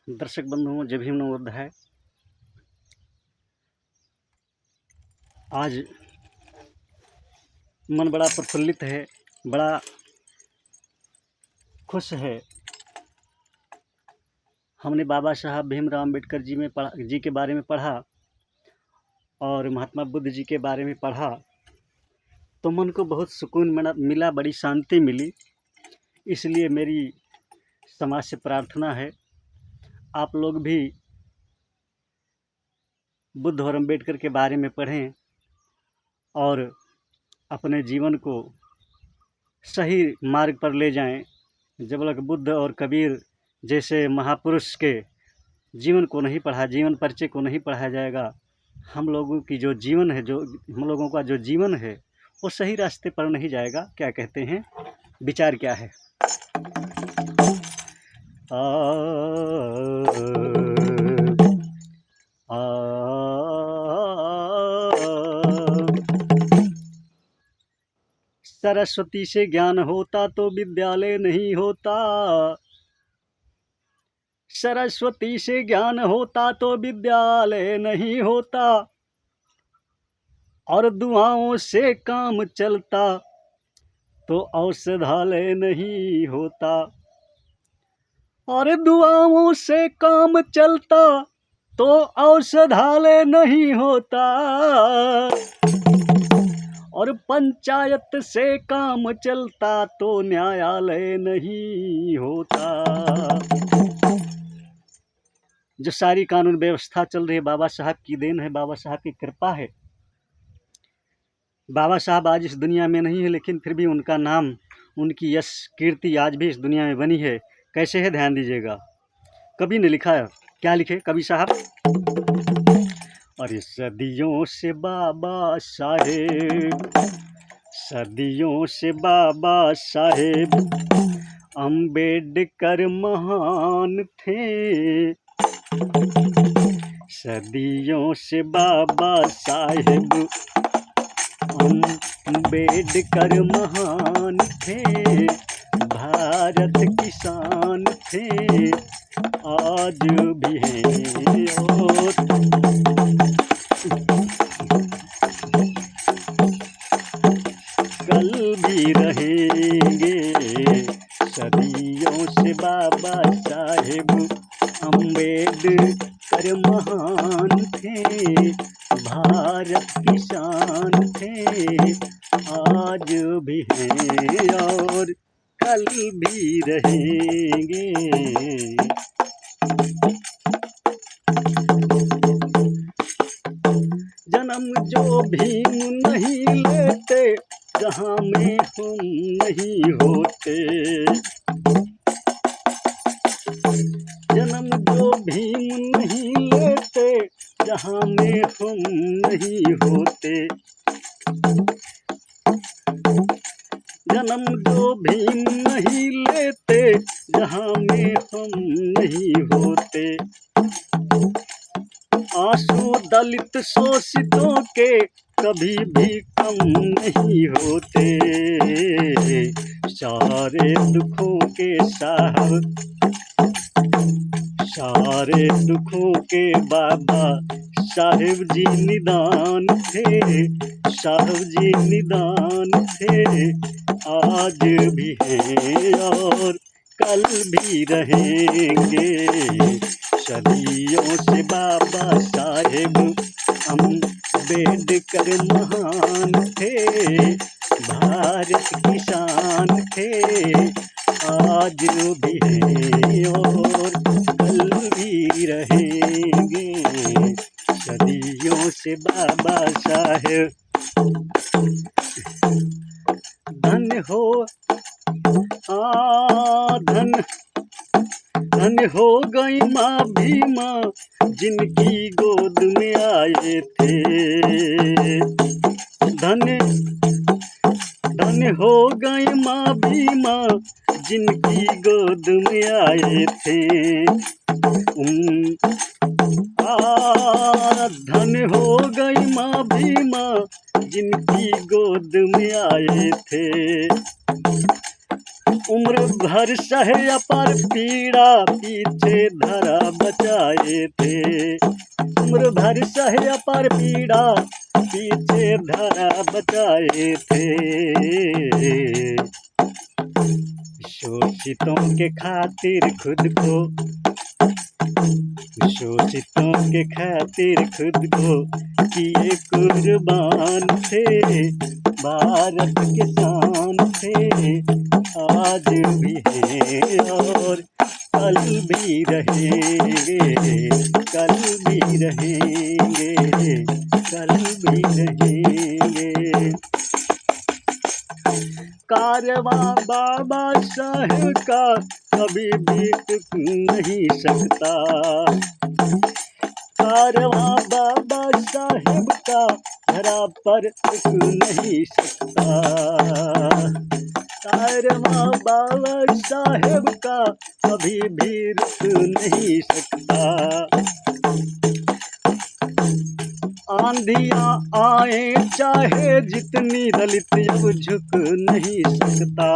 दर्शक बंधुओं, जय भीम नमो बुद्धाय। आज मन बड़ा प्रफुल्लित है, बड़ा खुश है। हमने बाबा साहब भीमराव अम्बेडकर जी के बारे में पढ़ा और महात्मा बुद्ध जी के बारे में पढ़ा तो मन को बहुत सुकून मिला, बड़ी शांति मिली। इसलिए मेरी समाज से प्रार्थना है, आप लोग भी बुद्ध और अम्बेडकर के बारे में पढ़ें और अपने जीवन को सही मार्ग पर ले जाएं। जब तक बुद्ध और कबीर जैसे महापुरुष के जीवन को नहीं पढ़ा, जीवन परिचय को नहीं पढ़ाया जाएगा, हम लोगों की जो जीवन है, जो हम लोगों का जो जीवन है वो सही रास्ते पर नहीं जाएगा। क्या कहते हैं, विचार क्या है? सरस्वती से ज्ञान होता तो विद्यालय नहीं होता। सरस्वती से ज्ञान होता तो विद्यालय नहीं होता, और दुआओं से काम चलता तो औषधालय नहीं होता। और दुआओं से काम चलता तो औषधालय नहीं होता, और पंचायत से काम चलता तो न्यायालय नहीं होता। जो सारी कानून व्यवस्था चल रही है बाबा साहब की देन है, बाबा साहब की कृपा है। बाबा साहब आज इस दुनिया में नहीं है, लेकिन फिर भी उनका नाम, उनकी यश कीर्ति आज भी इस दुनिया में बनी है। कैसे है, ध्यान दीजिएगा। कवि ने लिखा है, क्या लिखे कवि साहब? अरे सदियों से बाबा साहेब, सदियों से बाबा साहेब अम्बेडकर महान थे। सदियों से बाबा साहेब अम्बेडकर महान थे, भारत किसान थे, आज भी हैं और कल भी रहेंगे। सदियों से बाबा साहेब अम्बेडकर महान थे, भारत किसान थे, आज भी हैं और कल भी रहेंगे। जन्म जो भीम नहीं लेते, जहाँ में हम नहीं होते। जन्म जो भीम नहीं लेते, जहाँ में हम नहीं होते। जन्म जो भीम नहीं लेते, जहाँ में हम नहीं होते। आंसू दलित शोषितों के कभी भी कम नहीं होते। सारे दुखों के साहब, सारे दुखों के बाबा साहेब जी निदान थे। साहब जी निदान थे, आज भी हैं और कल भी रहेंगे। सदियों से बाबा साहेब अम्बेडकर महान थे, भारत किसान थे, आज भी हैं और कल भी रहेंगे। सदियों से बाबा साहेब। धन्य हो धन्य हो गई माँ भीमा, जिनकी गोद में आए थे। धन्य हो गई माँ भीमा, जिनकी गोद में आए थे। धन्य हो गई माँ भीमा, जिनकी गोद में आए थे। उम्र भर सहे अपार पीड़ा, पीछे धरा बचाए थे। उम्र भर सहे अपार पीड़ा, पीछे धरा बचाए थे। शोषितों के खातिर खुद को, शोषितों के खातिर खुद को किए कुर्बान थे। भारत के शान थे, आज भी हैं और कल भी रहेंगे, कल भी रहेंगे, कल भी रहेंगे। कारवां बाबा साहेब का कभी भी टूट नहीं सकता। कारवां बाबा साहेब का धरा पर रुक नहीं सकता। कारवां बाबा साहेब का कभी भी रुक नहीं सकता। आंधियां आए चाहे जितनी, दलित अब झुक नहीं सकता।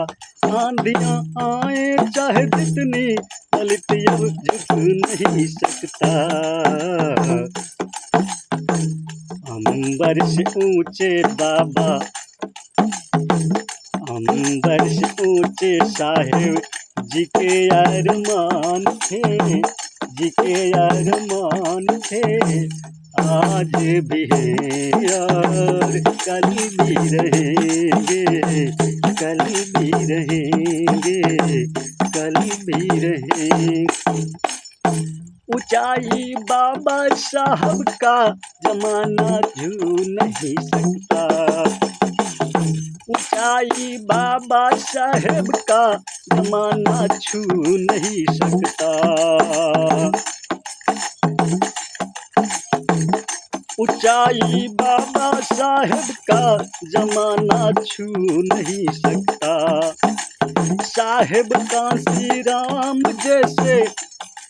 आंधियां आए चाहे जितनी, दलित अब झुक नहीं सकता। अंबर से ऊंचे बाबा, अंबर से ऊंचे साहेब जी के अरमान थे, जी के अरमान थे। आज भी हैं और कल भी रहेंगे, कल भी रहेंगे, कल भी रहेंगे। ऊंचाई बाबा साहब का जमाना छू नहीं सकता। ऊंचाई बाबा साहेब का जमाना छू नहीं सकता। ऊंचाई बाबा साहेब का जमाना छू नहीं सकता। साहेब कांसी राम जैसे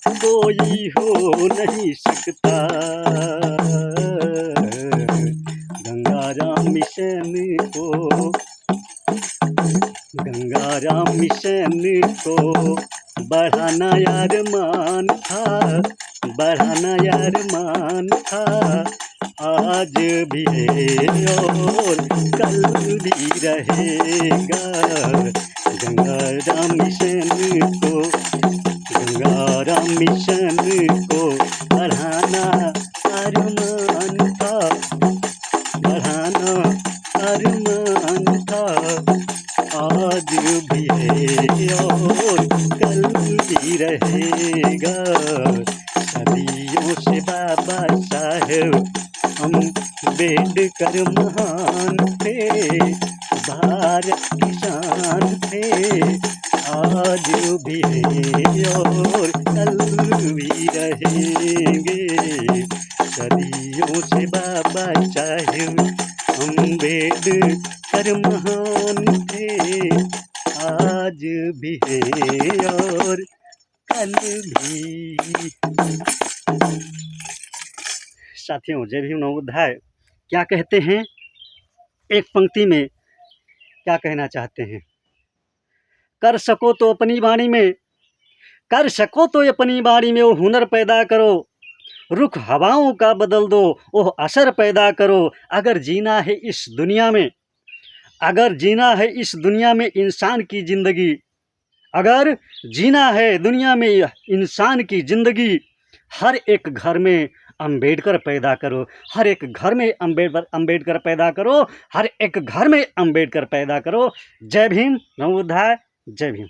कोई हो नहीं सकता। गंगाराम मिशन को, गंगाराम मिशन को बढ़ाना यार मान था, बढ़ाना यार मान था। आज भी है और कल भी रहेगा। गंगाराम मिशन को, गंगाराम मिशन को बढ़ाना अरमान था, बढ़ाना अरमान था। आज भी है और कल भी रहेगा। सदियों से बाबा साहेब अम्बेडकर महान थे, भारत की शान थे। आज भी हैं और कल भी रहेंगे। सदियों से बाबा साहेब अम्बेडकर महान थे, आज भी हैं और कल भी। साथियों, जय भीम नवोदय क्या कहते हैं, एक पंक्ति में क्या कहना चाहते हैं? कर सको तो अपनी वाणी में, कर सको तो अपनी वाणी में वो हुनर पैदा करो। रुख हवाओं का बदल दो, वो असर पैदा करो। अगर जीना है इस दुनिया में, अगर जीना है इस दुनिया में इंसान की ज़िंदगी, अगर जीना है दुनिया में इंसान की ज़िंदगी, हर एक घर में अम्बेडकर पैदा करो। हर एक घर में अम्बेडकर पैदा करो। हर एक घर में अम्बेडकर पैदा करो। जय भीम नवोदय, जय भीम।